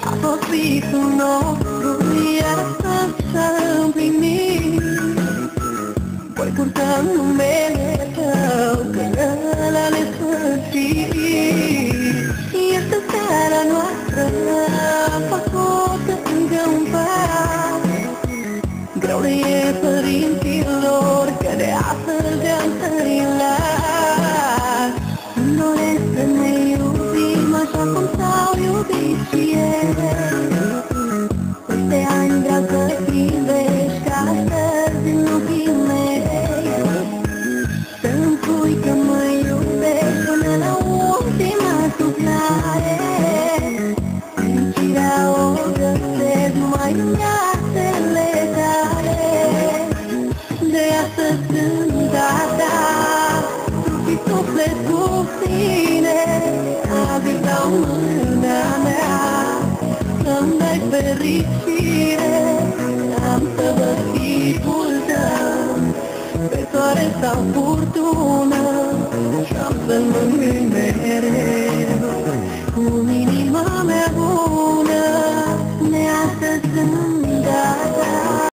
A fost visul nostru, iată s-a împlinit. Voi purta numele Tău, că ăla ne sfârșit. Este seara noastră, făcută încă un pas. Greu le e părinților, că de astăzi de-am să-i las. Îmi doresc să ne iubim așa cum s-au iubit și ei. Peste ani vreau să privești ca astăzi în ochii mei. Să-mi spui că mă iubești până la ultima suflare. Fericirea o găsesc numai în brațele tale. De astăzi sunt a ta, trup și suflet cu tine. Azi dau mâna mea, să-mi dai fericire. Am să văd chipul tău, pe soare sau furtună.